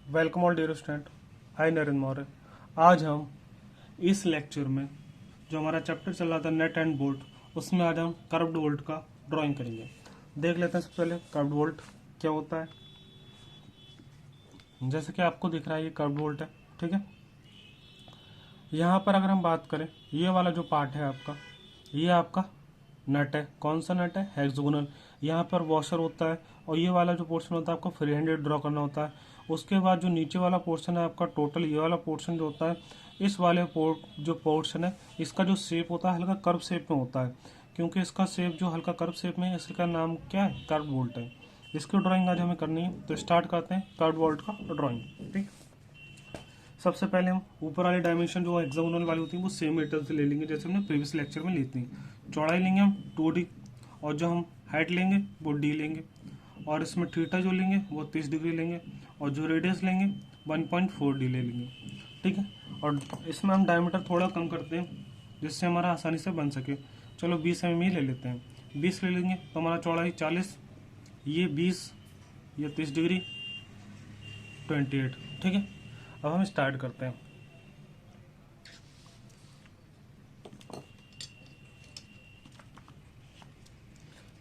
Welcome all dear student. Hi Narendra Maurya. आज हम इस लेक्चर में जो हमारा चैप्टर चल रहा था नेट एंड बोल्ट, उसमें आज हम कर्व्ड बोल्ट का ड्राइंग करेंगे। देख लेते हैं सबसे पहले कर्व्ड बोल्ट क्या होता है। जैसे कि आपको दिख रहा है ये कर्व्ड बोल्ट है, ठीक है। यहाँ पर अगर हम बात करें, ये वाला जो पार्ट है आपका, ये आपका नट है। कौन सा नट है? हेक्सागोनल। यहाँ पर वॉशर होता है और ये वाला जो पोर्शन होता है आपको फ्री हैंडेड ड्रॉ करना होता है। उसके बाद जो नीचे वाला पोर्शन है आपका, टोटल ये वाला पोर्शन जो होता है, इस वाले जो पोर्शन है इसका जो शेप होता है हल्का कर्व शेप में होता है। क्योंकि इसका शेप जो हल्का कर्व शेप में है इसका नाम क्या है? कर्व बोल्ट है। इसकी ड्राइंग आज हमें करनी है, तो स्टार्ट करते हैं कर्व बोल्ट का ड्राइंग। ठीक, सबसे पहले हम ऊपर वाली डायमेंशन जो हेक्सागोनल वाली होती है वो सेम मीटर से ले लेंगे, जैसे हमने प्रीवियस लेक्चर में ली थी। चौड़ाई लेंगे हम 2D और जो हम हाइट लेंगे वो D लेंगे, और इसमें थीटा जो लेंगे वो 30 डिग्री लेंगे, और जो रेडियस लेंगे 1.4D ले लेंगे। ठीक है, और इसमें हम डायमीटर थोड़ा कम करते हैं जिससे हमारा आसानी से बन सके। चलो 20 mm ही ले लेते हैं। 20 ले लेंगे तो हमारा चौड़ाई 40, ये 20, ये 30 डिग्री 28। ठीक है, अब हम स्टार्ट करते हैं।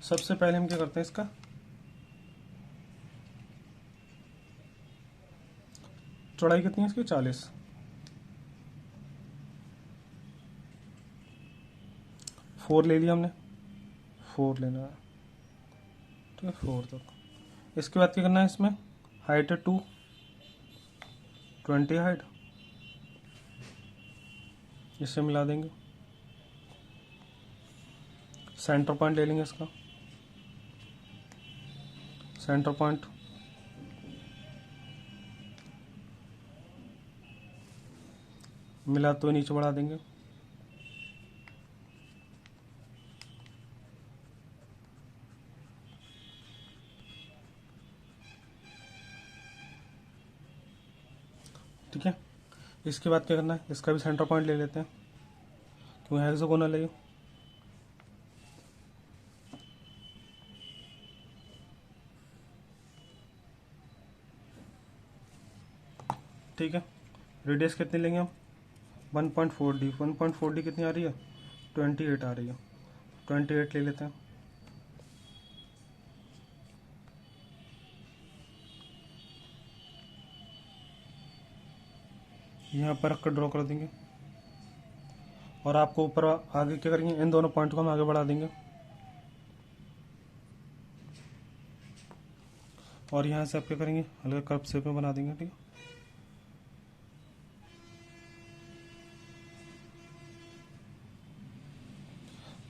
सबसे पहले हम क्या करते हैं, इसका चौड़ाई कितनी है इसकी? 40। 4 ले लिया हमने, 4 लेना है, ठीक है, 4 तक। इसके बाद क्या करना है, इसमें हाइट है 20 हाइट, इससे मिला देंगे। सेंटर पॉइंट ले लेंगे इसका, सेंटर पॉइंट मिला तो नीचे बढ़ा देंगे। ठीक है, इसके बाद क्या करना है, इसका भी सेंटर पॉइंट ले लेते हैं क्यों हेक्सागोनल है ये। ठीक है, रेडियस कितनी लेंगे हम? 1.4D। 1.4D कितनी आ रही है? 28 आ रही है, 28 ले लेते हैं। यहाँ पर रख कर ड्रॉ कर देंगे, और आपको ऊपर आगे क्या करेंगे, इन दोनों पॉइंट को हम आगे बढ़ा देंगे, और यहाँ से आप क्या करेंगे, हल्का कर्व शेप में बना देंगे। ठीक है,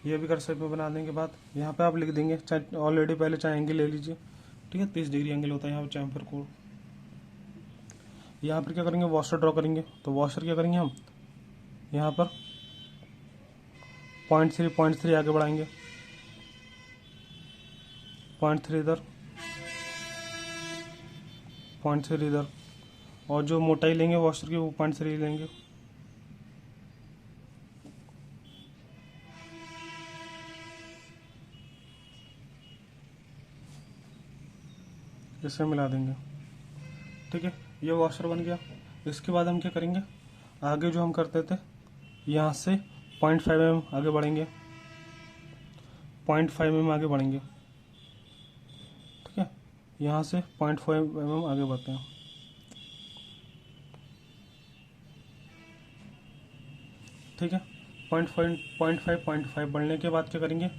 ये भी कर्व शेप में बना देने के बाद यहाँ पे आप लिख देंगे, चाहे ऑलरेडी पहले चाहे एंगल ले लीजिए। ठीक है, 30 डिग्री एंगल होता है यहाँ पर चैम्फर कोण। यहाँ पर क्या करेंगे, वॉशर ड्रॉ करेंगे। तो वॉशर क्या करेंगे हम, यहाँ पर 0.3 आगे बढ़ाएंगे, 0.3 इधर, 0.3 इधर, और जो मोटाई लेंगे वॉशर की वो 0.3 लेंगे। इसे मिला देंगे। ठीक है, ये वॉशर बन गया। इसके बाद हम क्या करेंगे, आगे जो हम करते थे यहाँ से 0.5 mm आगे बढ़ेंगे, 0.5 mm आगे बढ़ेंगे। ठीक है, यहाँ से 0.5 mm आगे बढ़ते हैं। ठीक है, 0.5 बढ़ने के बाद क्या करेंगे,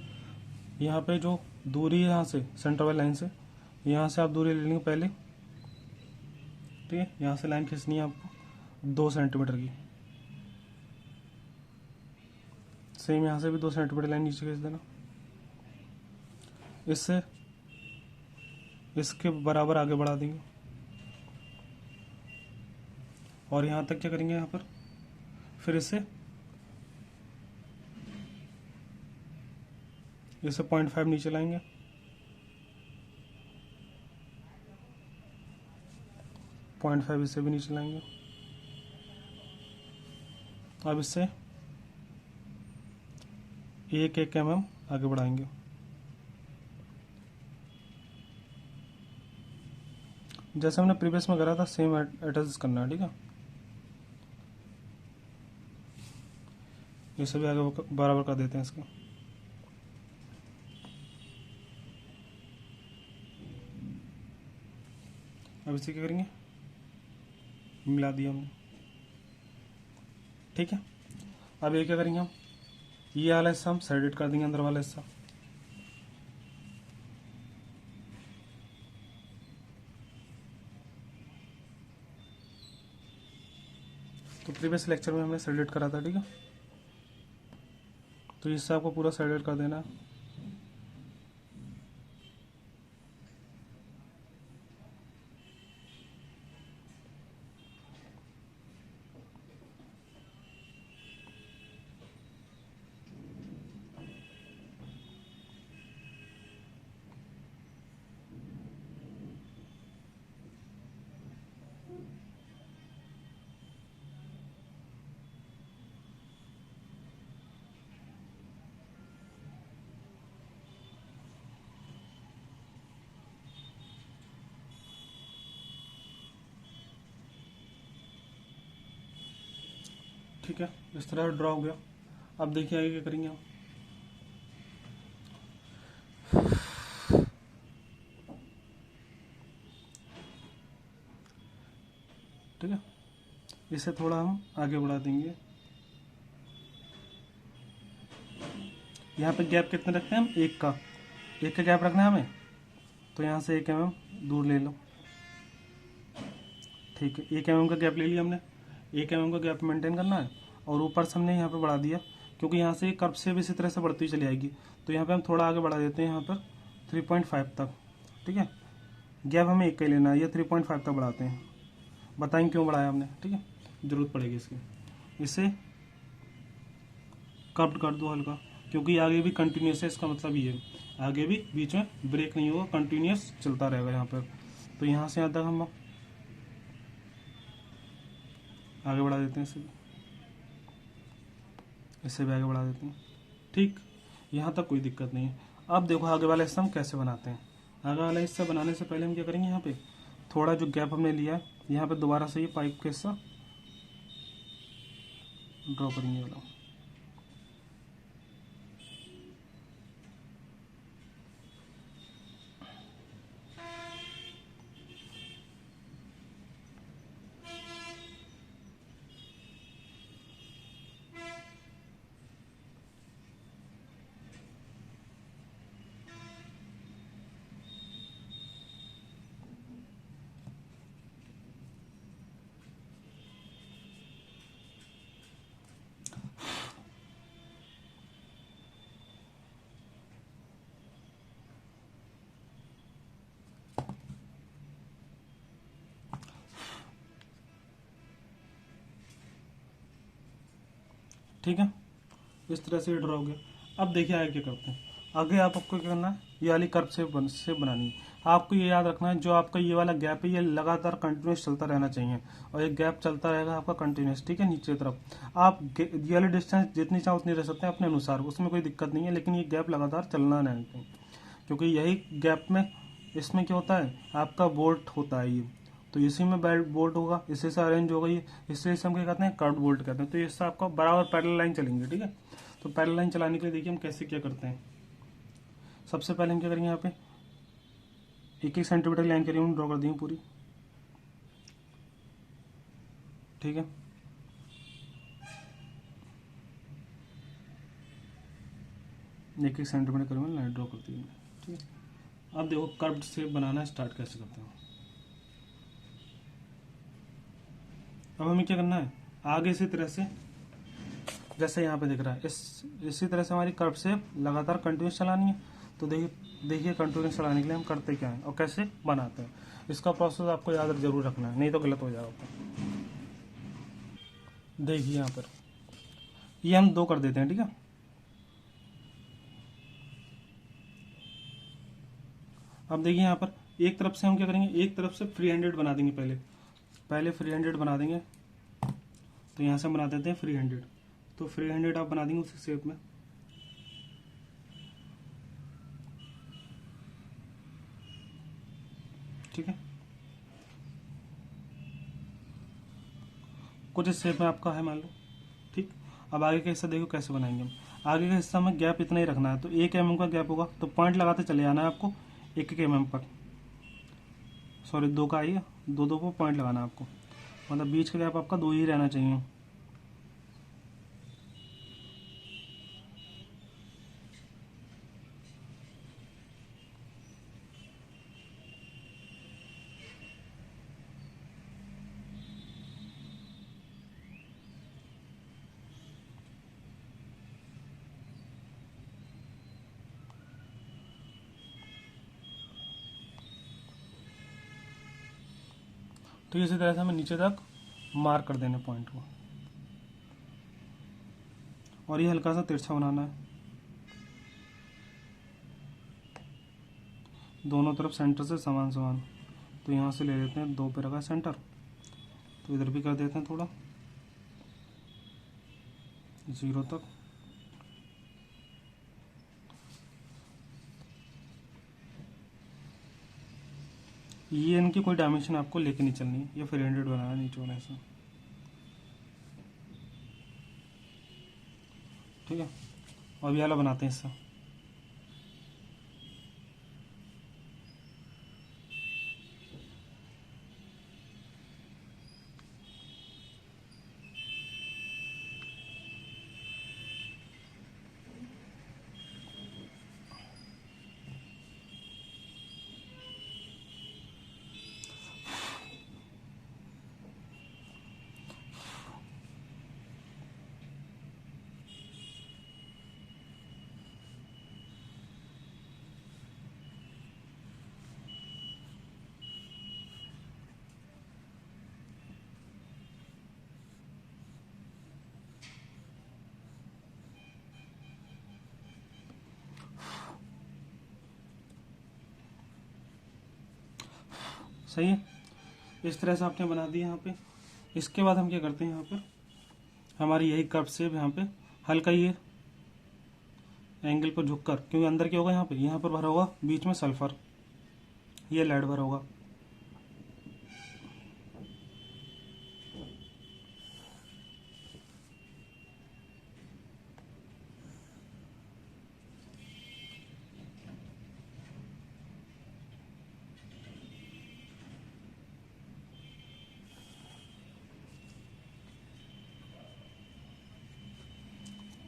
यहाँ पे जो दूरी है यहाँ से सेंटर वाली लाइन से, यहाँ से आप दूरी ले लेंगे पहले। ठीक है, यहाँ से लाइन खींचनी है आपको 2 सेंटीमीटर की। सेम यहाँ से भी 2 सेंटीमीटर लाइन नीचे खींच देना। इससे इसके बराबर आगे बढ़ा देंगे, और यहाँ तक क्या करेंगे, यहाँ पर फिर इसे 0.5 नीचे लाएंगे, 0.5 इससे भी नीचे लाएंगे। अब इससे 1 mm आगे बढ़ाएंगे। जैसे हमने प्रीवियस में करा था सेम एडजस्ट करना है, ठीक है। ये सभी आगे बराबर कर देते हैं इसके। अब इसे क्या करेंगे, मिला दिया हमने, ठीक है। अब ये क्या करेंगे हम, ये वाला हिस्सा हम सेलेक्ट कर देंगे, अंदर वाला हिस्सा। तो प्रीवियस लेक्चर में हमने सेलेक्ट करा था, ठीक है। तो इस हिसाब को पूरा सेलेक्ट कर देना। ठीक है, इस तरह ड्रॉ हो गया। अब देखिए आगे क्या करेंगे हम। ठीक है, इसे थोड़ा हम आगे बढ़ा देंगे। यहाँ पे गैप कितने रखते हैं हम, एक का गैप रखना है हमें। तो यहाँ से 1 mm दूर ले लो, ठीक है। 1 mm का गैप ले लिया हमने, 1 mm का गैप मेंटेन करना है। और ऊपर से हमने यहाँ पे बढ़ा दिया, क्योंकि यहाँ से कर्व से भी इसी तरह से बढ़ती हुई चली आएगी। तो यहाँ पे हम थोड़ा आगे बढ़ा देते हैं, यहाँ पर 3.5 तक, ठीक है। गैप हमें 1 का ही लेना है, ये 3.5 तक बढ़ाते हैं। बताएंगे क्यों बढ़ाया हमने, ठीक है, जरूरत पड़ेगी इसकी। इसे कर्व्ड कर दो हल्का, क्योंकि आगे भी कंटिन्यूस है, इसका मतलब ये है आगे भी बीच में ब्रेक नहीं होगा, कंटिन्यूस चलता रहेगा यहाँ पर। तो यहाँ से यहाँ तक हम आगे बढ़ा देते हैं, इससे भी आगे बढ़ा देते हैं, ठीक। यहाँ तक कोई दिक्कत नहीं है। अब देखो आगे वाला हिस्सा हम कैसे बनाते हैं। आगे वाला हिस्सा बनाने से पहले हम क्या करेंगे, यहाँ पे थोड़ा जो गैप हमने लिया है, यहाँ पे दोबारा से ये पाइप का हिस्सा ड्रॉ करेंगे वाला। ठीक है, इस तरह से ड्रॉ हो गया। अब देखिए आगे क्या करते हैं। आगे आपको क्या करना है, ये वाली कर्व से बनानी है। आपको ये याद रखना है, जो आपका ये वाला गैप है, ये लगातार कंटिन्यूस चलता रहना चाहिए। और ये गैप चलता रहेगा आपका कंटिन्यूस, ठीक है। नीचे की तरफ आप ये वाली डिस्टेंस जितनी चाहो उतनी रह सकते हैं अपने अनुसार, उसमें कोई दिक्कत नहीं है। लेकिन ये गैप लगातार चलना नहीं चाहिए, क्योंकि यही गैप में इसमें क्या होता है, आपका बोल्ट होता है ये। तो इसी में बोल्ट होगा, इसी से अरेंज होगा ये, इससे हम क्या कहते हैं, कर्व बोल्ट कहते हैं। तो इससे आपका बराबर पैरेलल लाइन चलेंगे, ठीक है। तो पैरेलल लाइन चलाने के लिए देखिए हम कैसे क्या करते हैं। सबसे पहले हम क्या करेंगे, यहाँ पे 1-1 सेंटीमीटर लाइन करिए ड्रॉ कर देंगे पूरी, ठीक है। एक 1 सेंटीमीटर करीब लाइन ड्रॉ कर दी, ठीक है। अब देखो कर्व्ड शेप बनाना स्टार्ट कैसे करते हैं। अब हमें क्या करना है, आगे इसी तरह से जैसे यहाँ पे दिख रहा है, इसी तरह से हमारी कर्व शेप लगातार कंटिन्यूस चलानी है। तो देखिए कंटिन्यूस चलाने के लिए हम करते क्या है और कैसे बनाते हैं, इसका प्रोसेस आपको याद जरूर रखना है, नहीं तो गलत हो जाएगा। देखिए यहाँ पर ये हम 2 कर देते हैं, ठीक है। अब देखिए यहाँ पर एक तरफ से हम क्या करेंगे, एक तरफ से फ्री हैंडेड बना देंगे। पहले फ्री हैंडेड बना देंगे। तो यहाँ से हम बना देते हैं फ्री हैंडेड। तो फ्री हैंडेड आप बना देंगे उसी शेप में, ठीक है। कुछ इस शेप में आपका है मान लो, ठीक। अब आगे का हिस्सा देखो कैसे बनाएंगे हम। आगे का हिस्सा में गैप इतना ही रखना है, तो 1 mm का गैप होगा, तो पॉइंट लगाते चले जाना है आपको 1 mm पर, सॉरी 2 का आइए, 2 को पॉइंट लगाना है आपको, मतलब बीच का गैप आपका 2 ही रहना चाहिए। तो इसी तरह से हमें नीचे तक मार्क कर देने पॉइंट को, और ये हल्का सा तिरछा बनाना है, दोनों तरफ सेंटर से समान समान। तो यहाँ से ले लेते हैं 2 पे रखा सेंटर, तो इधर भी कर देते हैं थोड़ा 0 तक। ये इनकी कोई डायमेंशन आपको लेके नहीं चलनी है, ये फिर 100 बनाना नीचे होने से, ठीक है। और ये वाला बनाते हैं इससे। सही है, इस तरह से आपने बना दिया यहाँ पे। इसके बाद हम क्या करते हैं, यहाँ पर हमारी यही कर्व शेप, यहाँ पे हल्का ये एंगल पर झुककर, क्योंकि अंदर क्या होगा, यहाँ पर भरा होगा बीच में सल्फर, ये लेड भरा होगा,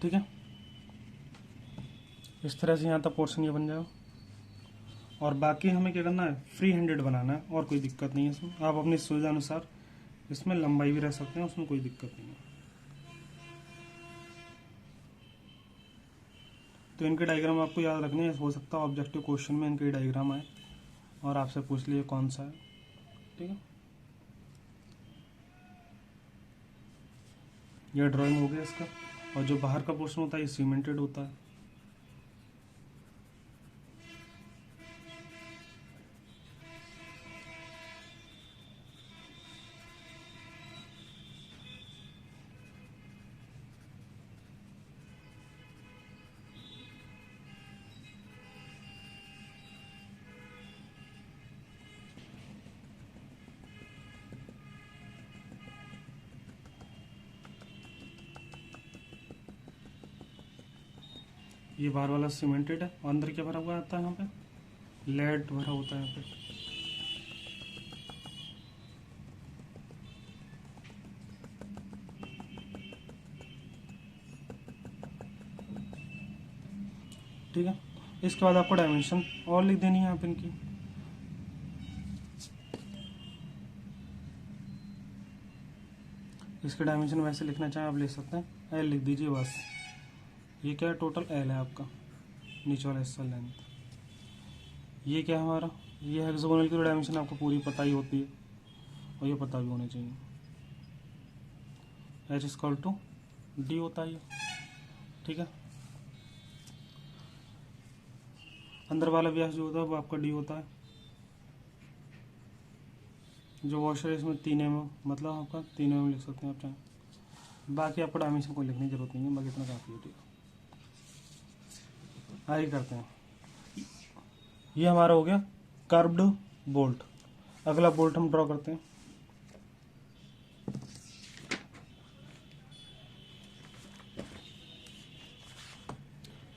ठीक है। इस तरह से यहाँ तक पोर्शन ये बन जाएगा, और बाकी हमें क्या करना है, फ्री हैंडेड बनाना है, और कोई दिक्कत नहीं है इसमें। आप अपनी सुविधा अनुसार इसमें लंबाई भी रह सकते हैं, उसमें कोई दिक्कत नहीं है। तो इनके डायग्राम आपको याद रखने हैं, हो सकता है ऑब्जेक्टिव क्वेश्चन में इनके डायग्राम आए और आपसे पूछ लिए कौन सा है, ठीक है। यह ड्राइंग हो गया इसका, और जो बाहर का पोर्शन होता है ये सीमेंटेड होता है। ये बाहर वाला सीमेंटेड है, और अंदर क्या भरा हुआ आता है, यहाँ पे लेड भरा होता है यहाँ पे। ठीक है, इसके बाद आपको डायमेंशन और लिख देनी है यहाँ पे इनकी। इसके डायमेंशन वैसे लिखना चाहें आप लिख सकते हैं, एल लिख दीजिए बस। ये क्या है, टोटल एल है आपका नीचे वाला हिस्सा लेंथ। ये क्या है हमारा, ये हेक्सागोनल की डायमेंशन आपको पूरी पता ही होती है, और ये पता भी होनी चाहिए। एच इक्वल टू डी होता है ये, ठीक है। अंदर वाला व्यास जो होता है वो आपका डी होता है। जो वॉशर है इसमें 3 mm, मतलब आपका 3 mm लिख सकते हैं आप चाहें। बाकी आपको डायमेंशन कोई लिखने की जरूरत नहीं है, बाकी इतना काफ़ी है, ठीक है। आगे करते हैं, ये हमारा हो गया कर्व्ड बोल्ट। अगला बोल्ट हम ड्रॉ करते हैं।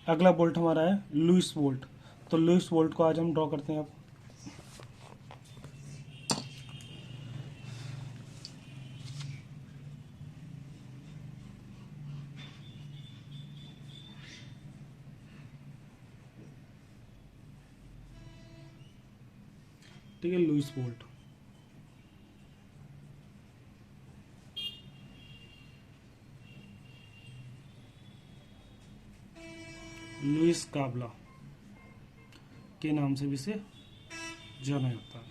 अगला बोल्ट हमारा है लुइस बोल्ट। तो लुइस बोल्ट को आज हम ड्रॉ करते हैं अब। ठीक है, लुइस बोल्ट। लुइस काबला के नाम से भी इसे जाना जाता है।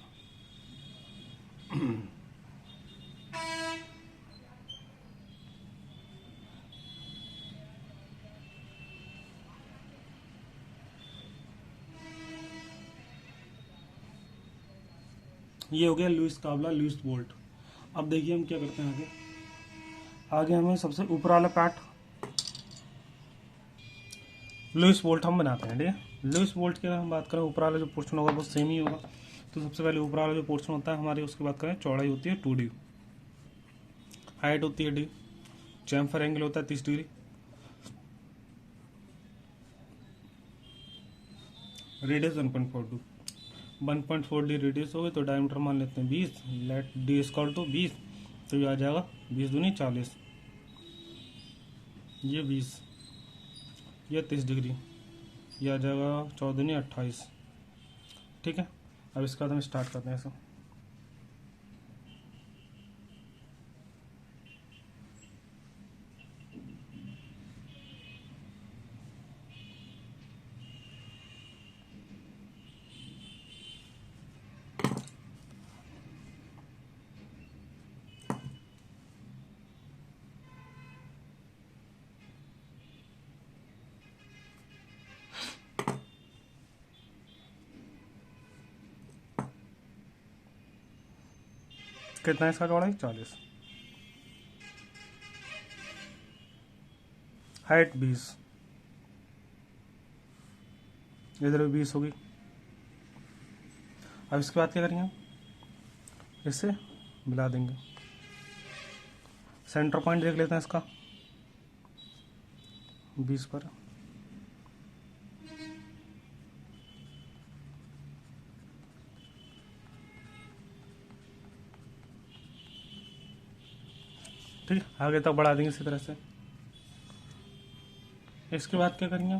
ये हो गया लुइस काबला, लुइस बोल्ट। अब देखिए हम क्या करते हैं आगे। आगे हमें सबसे ऊपर वाला पार्ट लुइस बोल्ट हम बनाते हैं। ठीक है, लुइस बोल्ट की अगर हम बात करें, ऊपर वाला जो पोर्शन होगा वो सेम ही होगा। तो सबसे पहले ऊपर वाला जो पोर्शन होता है हमारी, उसकी बात करें, चौड़ाई होती है 2D, हाइट होती है D, चैम्फर एंगल होता है 30 डिग्री, रेडियस 1.4D रेडियस हो गई। तो डायमीटर मान लेते हैं 20, लेट D इक्वल टू 20, तो ये आ जाएगा 20 दूनी 40, ये 20, ये 30 डिग्री, ये आ जाएगा 14 दूनी 28। ठीक है, अब इसके बाद हम स्टार्ट करते हैं ऐसा। कितना है इसका चौड़ाई? 40, हाइट 20, इधर भी 20 होगी। अब इसके बाद क्या करेंगे हम, इसे मिला देंगे। सेंटर पॉइंट देख लेते हैं इसका 20 पर। ठीक है, आगे तक बढ़ा देंगे इसी तरह से। इसके बाद क्या करेंगे,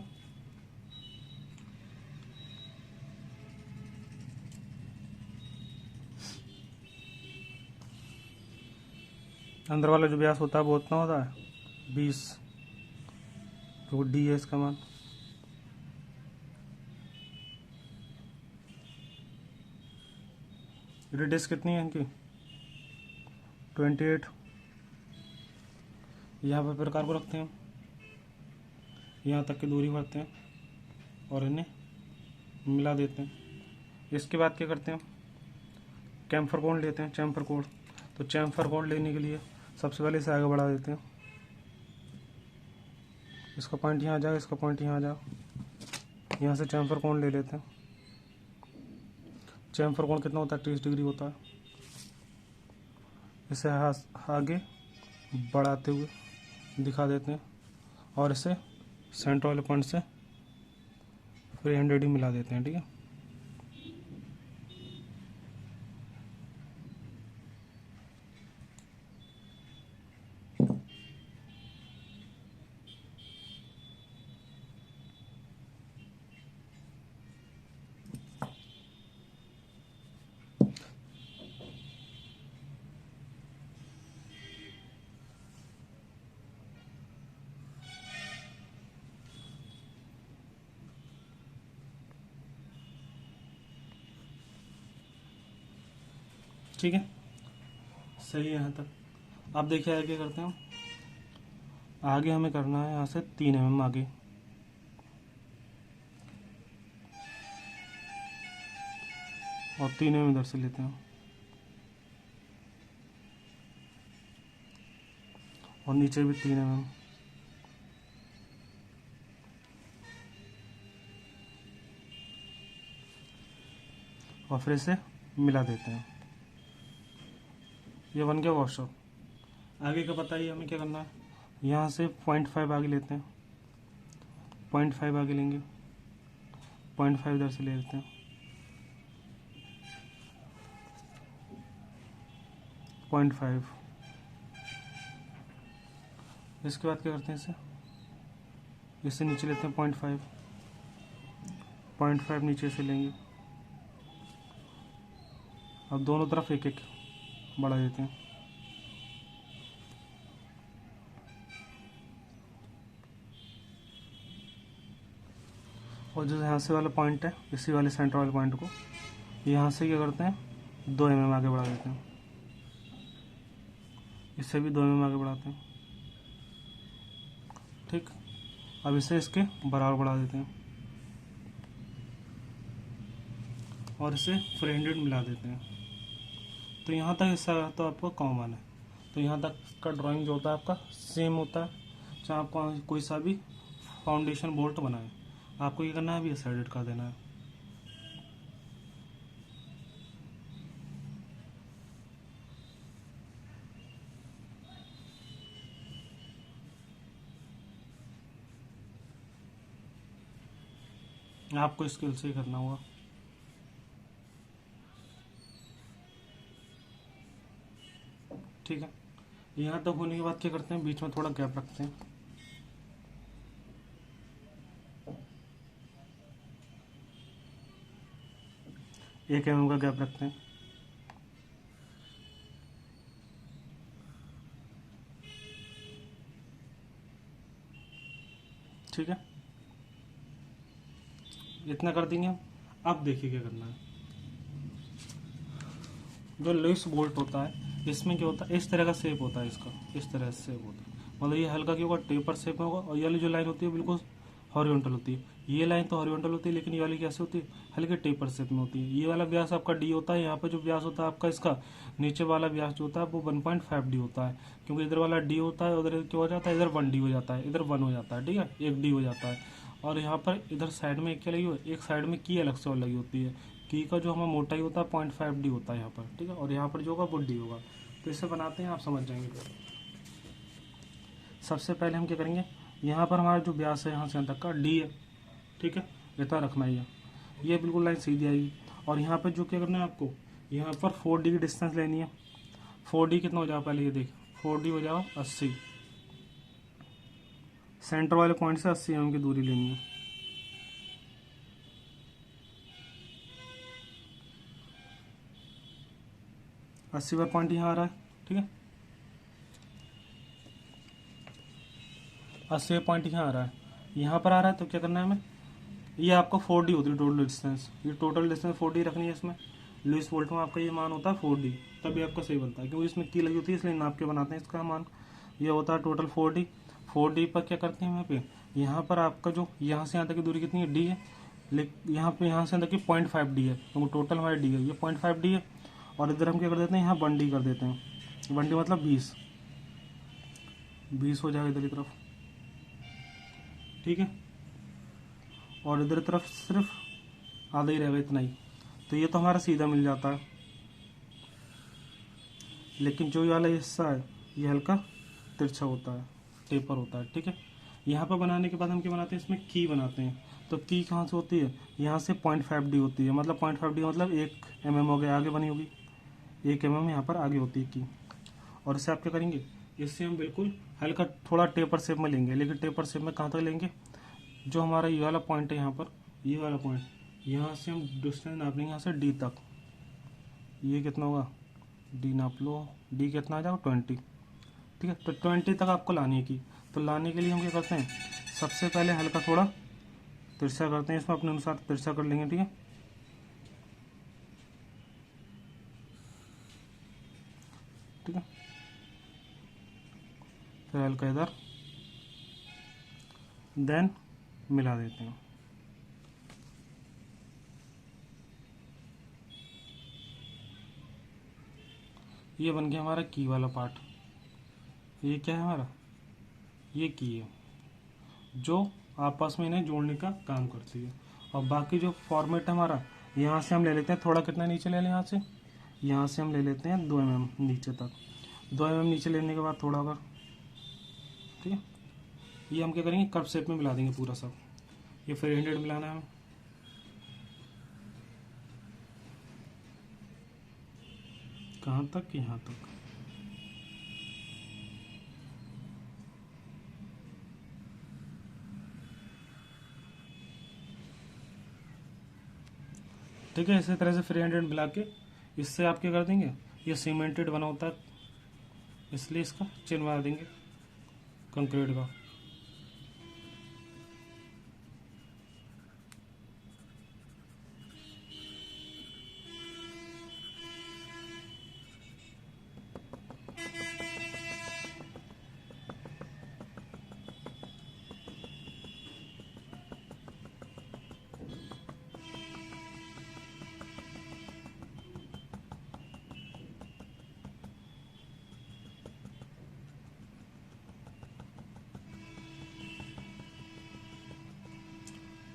अंदर वाला जो व्यास होता है वो उतना होता है 20, तो D है इसका मान। रेडियस कितनी है इनकी? 28। यहाँ पर प्रकार को रखते हैं, यहाँ तक की दूरी भरते हैं और इन्हें मिला देते हैं। इसके बाद क्या करते हैं, कैम्फर कोण लेते हैं, चैम्फर कोण। तो चैम्फर कोण लेने के लिए सबसे पहले इसे आगे बढ़ा देते हैं। इसका पॉइंट यहाँ आ जाएगा, इसका पॉइंट यहाँ आ जाएगा। यहाँ से चैम्फर कोण ले लेते हैं। चैम्फर कोण कितना होता है? 30 डिग्री होता है। इसे आगे बढ़ाते हुए दिखा देते हैं और इसे सेंटर वाले पॉइंट से 300 मिला देते हैं। ठीक है, ठीक है, सही है यहाँ तक। अब देखिए आगे क्या करते हैं हम। आगे हमें करना है यहाँ से 3 mm आगे, और 3 mm इधर से लेते हैं और नीचे भी 3 mm, और फिर इसे मिला देते हैं। ये बन गया वर्कशॉप। आगे का बताइए हमें क्या करना है। यहाँ से 0.5 आगे लेते हैं 0.5 आगे लेंगे, 0.5 इधर से ले लेते हैं, 0.5। इसके बाद क्या करते हैं, इससे नीचे लेते हैं 0.5, 0.5 नीचे से लेंगे। अब दोनों तरफ एक एक बढ़ा देते हैं। और जो यहाँ से वाला पॉइंट है, इसी वाले सेंटर वाले पॉइंट को यहाँ से क्या करते हैं, 2 mm आगे बढ़ा देते हैं। इससे भी 2 mm आगे बढ़ाते हैं। ठीक, अब इसे इसके बराबर बढ़ा देते हैं और इसे फ्री हैंडेड मिला देते हैं। तो यहाँ तक हिस्सा तो आपका कॉमन है। तो यहाँ तक का ड्राइंग जो होता है आपका सेम होता है, चाहे आप कोई सा भी फाउंडेशन बोल्ट बनाए, आपको ये करना है, अभी साइडेड कर देना है। आपको स्किल से ही करना होगा। ठीक है, यहाँ तक होने के बाद क्या करते हैं, बीच में थोड़ा गैप रखते हैं। एक mm का गैप रखते हैं। ठीक है, इतना कर देंगे हम। अब देखिए क्या करना है। जो लुइस बोल्ट होता है, इसमें क्या होता है, इस तरह का शेप होता है इसका, इस तरह से शेप होता है। मतलब ये हल्का क्या होगा, टेपर शेप में होगा। और ये वाली जो लाइन होती है बिल्कुल हॉरिजॉन्टल होती है। ये लाइन तो हॉरिजॉन्टल होती है, लेकिन ये वाली कैसे होती है, हल्के टेपर शेप में होती है। ये वाला व्यास आपका डी होता है। यहाँ पे जो व्यास होता है आपका, इसका नीचे वाला व्यास जो होता है वो 1.5 डी होता है, क्योंकि इधर वाला डी होता है, उधर क्या हो जाता है, इधर 1 डी हो जाता है, इधर 1 हो जाता है। ठीक है, 1 डी हो जाता है। और यहाँ पर इधर साइड में क्या लगी हुई है, एक साइड में की अलग से और लगी होती है। की का जो हमारा मोटाई होता है 0.5 डी होता है यहाँ पर। ठीक है, और यहाँ पर जो होगा वो डी होगा। तो इसे बनाते हैं, आप समझ जाएंगे। सबसे पहले हम क्या करेंगे, यहाँ पर हमारा जो व्यास है यहाँ से यहाँ तक का डी है। ठीक है, इतना रखना ही है। ये बिल्कुल लाइन सीधी आएगी। और यहाँ पर जो क्या करना है आपको, यहाँ पर 4 डी की डिस्टेंस लेनी है। 4 डी कितना हो जाएगा, पहले ये देख, 4 डी हो जाएगा 80। सेंटर वाले पॉइंट से 80 mm की दूरी लेनी है। अस्सी बार पॉइंट यहाँ आ रहा है। ठीक है, 80 पॉइंट यहाँ आ रहा है, यहाँ पर आ रहा है। तो क्या करना है हमें, ये आपका 4 डी होती है टोटल डिस्टेंस। ये टोटल डिस्टेंस 4 डी रखनी है इसमें। लुइस बोल्ट में आपका ये मान होता है 4 डी, तभी आपका सही बनता है, क्योंकि इसमें की लगी होती है, इसलिए नाप के बनाते हैं इसका मान। ये होता है टोटल 4 डी। 4 डी पर क्या करते हैं, यहाँ पे यहाँ पर आपका जो यहाँ से यहाँ तक की दूरी कितनी है, डी है। लेकिन यहाँ पे यहाँ से यहाँ तक की 0.5 डी है, क्योंकि टोटल हमारा डी है, ये 0.5 डी है। और इधर हम क्या कर देते हैं, यहाँ 1 डी कर देते हैं। 1 डी मतलब 20 हो जाएगा इधर की तरफ। ठीक है, और इधर तरफ सिर्फ आधा ही रहेगा, इतना ही। तो ये तो हमारा सीधा मिल जाता है। लेकिन जो ये वाला हिस्सा है ये हल्का तिरछा होता है, टेपर होता है। ठीक है, यहाँ पर बनाने के बाद हम क्या बनाते हैं, इसमें की बनाते हैं। तो की कहाँ से होती है, यहाँ से 0.5 डी होती है। मतलब 0.5 डी मतलब 1 mm हो गया, आगे बनी होगी 1 mm यहाँ पर आगे होती है की। और इससे आप क्या करेंगे, इससे हम बिल्कुल हल्का थोड़ा टेपर शेप में लेंगे। लेकिन टेपर शेप में कहाँ तक लेंगे, जो हमारा ये वाला पॉइंट है यहाँ पर, ये वाला पॉइंट, यहाँ से हम डिस्टेंस नाप लेंगे यहाँ से डी तक। ये कितना होगा, डी नाप लो, डी कितना आ जाएगा 20। ठीक है, तो 20 तक आपको लाने की। तो लाने के लिए हम क्या करते हैं, सबसे पहले हल्का थोड़ा तिरछा करते हैं, इसमें अपने अनुसार तिरछा कर लेंगे। ठीक है, ठीक है, फिर हल्का इधर, देन मिला देते हैं। ये बन गया हमारा की वाला पार्ट। ये क्या है हमारा, ये की है जो आपस में इन्हें जोड़ने का काम करती है। और बाकी जो फॉर्मेट है हमारा, यहाँ से हम ले लेते हैं थोड़ा, कितना नीचे ले लें, यहाँ से हम ले लेते हैं 2 mm नीचे तक। 2 mm नीचे लेने के बाद थोड़ा अगर, ठीक है, ये हम क्या करेंगे, कर्व शेप में मिला देंगे पूरा सब। ये फ्री हैंडेड मिलाना है हमें। कहाँ तक? यहाँ तक। ठीक है, इसी तरह से फ्री हैंडेड मिला के इससे आप क्या कर देंगे, ये सीमेंटेड बना होता है इसलिए इसका चिन्ह बना देंगे कंक्रीट का।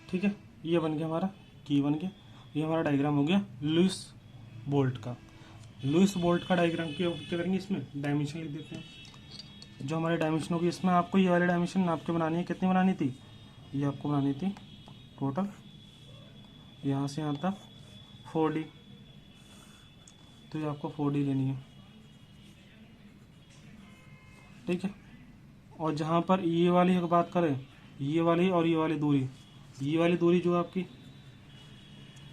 ठीक है, ये बन गया हमारा की बन गया। ये हमारा डायग्राम हो गया लुइस बोल्ट का। लुइस बोल्ट का डायग्राम क्या करेंगे, इसमें डायमेंशन लिख देते हैं। जो हमारी डायमेंशन होगी इसमें आपको ये वाली डायमेंशन नाप के बनानी है। कितनी बनानी थी? ये आपको बनानी थी टोटल यहाँ से यहाँ तक 4D। तो ये आपको 4D लेनी है। ठीक है, और जहाँ पर ये वाली बात करें, ये वाली और ये वाली दूरी, ये वाली दूरी जो आपकी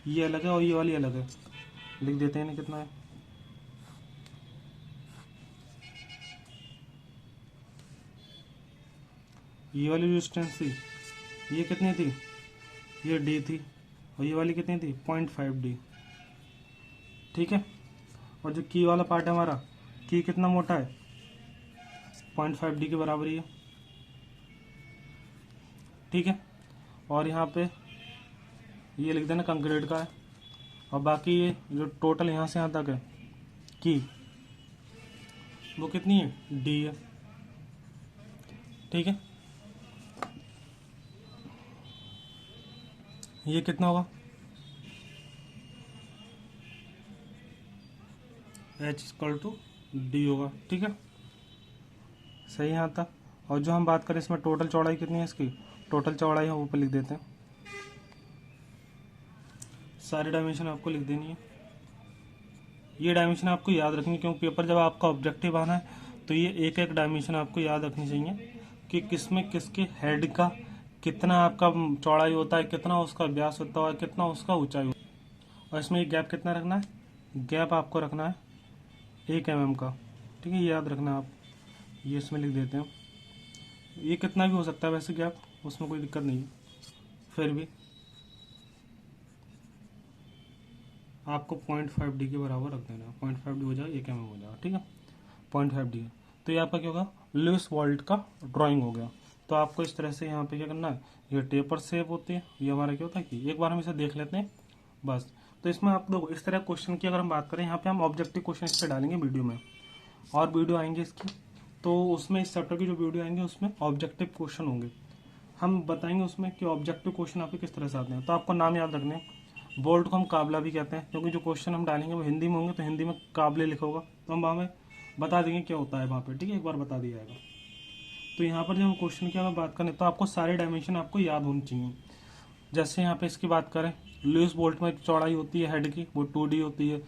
ये अलग है और ये वाली अलग है। लिख देते हैं ना कितना है। ये वाली डिस्टेंस थी, ये कितनी थी? ये D थी। और ये वाली कितनी थी? 0.5D। ठीक है, और जो की वाला पार्ट है हमारा, की कितना मोटा है? 0.5D के बराबर ही है। ठीक है, और यहाँ पे ये लिख देना कंक्रीट का है। और बाकी ये जो टोटल यहाँ से यहाँ तक है की, वो कितनी है? D है। ठीक है, ये कितना होगा? H=D होगा। ठीक है, सही यहाँ तक। और जो हम बात करें इसमें टोटल चौड़ाई कितनी है इसकी, टोटल चौड़ाई हम ऊपर लिख देते हैं। सारी डायमेंशन आपको लिख देनी है। ये डायमेंशन आपको याद रखनी है, क्योंकि पेपर जब आपका ऑब्जेक्टिव आना है तो ये एक एक डायमेंशन आपको याद रखनी चाहिए कि किसमें किसके हेड का कितना आपका चौड़ाई होता है, कितना उसका व्यास होता है, कितना उसका ऊंचाई होता है। और इसमें गैप कितना रखना है? गैप आपको रखना है 1 mm का। ठीक है, ये याद रखना आप। ये इसमें लिख देते हैं। ये कितना भी हो सकता है वैसे गैप, उसमें कोई दिक्कत नहीं है। फिर भी आपको 0.5D के बराबर रख देना। 0.5D हो जाएगा, 1 mm हो जाएगा। ठीक है, 0.5D। तो ये आपका क्या होगा? लुइस बोल्ट का ड्राइंग हो गया। तो आपको इस तरह से यहाँ पे क्या करना है, ये टेपर शेप होती है। ये हमारा क्या होता है कि एक बार हम इसे देख लेते हैं बस। तो इसमें आप देखो इस तरह क्वेश्चन की अगर हम बात करें, यहाँ पे हम ऑब्जेक्टिव क्वेश्चन इस पर डालेंगे वीडियो में, और वीडियो आएंगे इसकी। तो उसमें इस चैप्टर की जो वीडियो आएंगे उसमें ऑब्जेक्टिव क्वेश्चन होंगे। हम बताएंगे उसमें कि ऑब्जेक्टिव क्वेश्चन आपके किस तरह से आते हैं। तो आपको नाम याद रखने, बोल्ट को हम काबला भी कहते हैं, क्योंकि जो क्वेश्चन हम डालेंगे वो हिंदी में होंगे, तो हिंदी में काबले लिखा होगा, तो हम वहाँ बता देंगे क्या होता है वहाँ पे। ठीक है, एक बार बता दिया जाएगा। तो यहाँ पर जब हम क्वेश्चन की हमें बात करें तो आपको सारे डायमेंशन आपको याद होनी चाहिए। जैसे यहाँ पे इसकी बात करें, लुइस बोल्ट में चौड़ाई होती है हेड की, वो 2D होती है।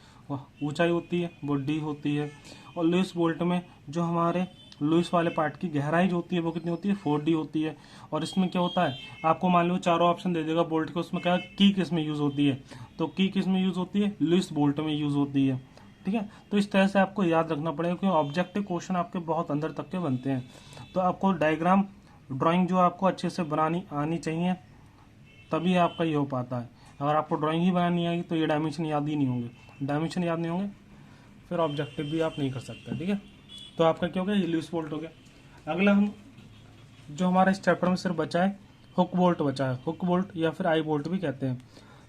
ऊंचाई होती है वो D होती है। और लुइस बोल्ट में जो हमारे लुइस वाले पार्ट की गहराई जो होती है वो कितनी होती है? 4D होती है। और इसमें क्या होता है, आपको मान लो चारों ऑप्शन दे देगा बोल्ट के, उसमें क्या की किस में यूज होती है? तो की किस में यूज होती है? लुइस बोल्ट में यूज होती है। ठीक है, तो इस तरह से आपको याद रखना पड़ेगा, क्योंकि ऑब्जेक्टिव क्वेश्चन आपके बहुत अंदर तक के बनते हैं। तो आपको डायग्राम ड्राइंग जो आपको अच्छे से बनानी आनी चाहिए, तभी आपका ये हो पाता है। अगर आपको ड्राइंग ही बनानी आएगी तो ये डायमेंशन याद ही नहीं होंगे। डायमेंशन याद नहीं होंगे फिर ऑब्जेक्टिव भी आप नहीं कर सकते। ठीक है, तो आपका क्या हो गया? ये लुइस बोल्ट हो गया। अगला हम जो हमारा इस चैप्टर में सिर्फ बचा है, हुक बोल्ट बचा है। हुक बोल्ट या फिर आई बोल्ट भी कहते हैं।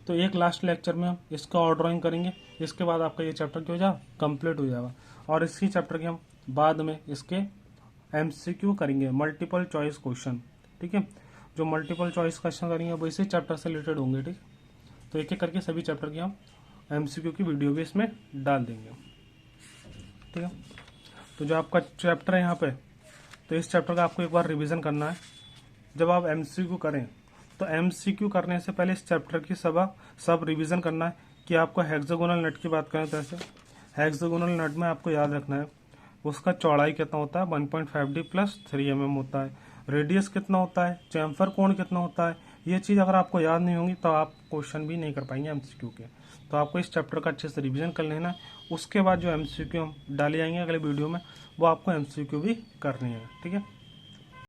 तो एक लास्ट लेक्चर में हम इसका और ड्राइंग करेंगे। इसके बाद आपका ये चैप्टर क्या हो जाएगा? कंप्लीट हो जाएगा। और इसी चैप्टर के हम बाद में इसके MCQ करेंगे, मल्टीपल चॉइस क्वेश्चन। ठीक है, जो मल्टीपल चॉइस क्वेश्चन करेंगे वो इसी चैप्टर से रिलेटेड होंगे। ठीक, तो एक एक करके सभी चैप्टर की हम MCQ की वीडियो भी इसमें डाल देंगे। ठीक है, तो जो आपका चैप्टर है यहाँ पे, तो इस चैप्टर का आपको एक बार रिवीजन करना है। जब आप MCQ करें तो एमसीक्यू करने से पहले इस चैप्टर की सब रिवीजन करना है कि आपको हेक्सागोनल नट की बात करें तो ऐसे हेक्सागोनल नट में आपको याद रखना है उसका चौड़ाई कितना होता है 1.5D प्लस 3 mm होता है, रेडियस कितना होता है, चैम्फर कोण कितना होता है। ये चीज़ अगर आपको याद नहीं होगी तो आप क्वेश्चन भी नहीं कर पाएंगे एमसीक्यू के। तो आपको इस चैप्टर का अच्छे से रिवीजन कर लेना है। उसके बाद जो एमसीक्यू डाले जाएंगे अगले वीडियो में वो आपको एमसीक्यू भी करनी है, ठीक है।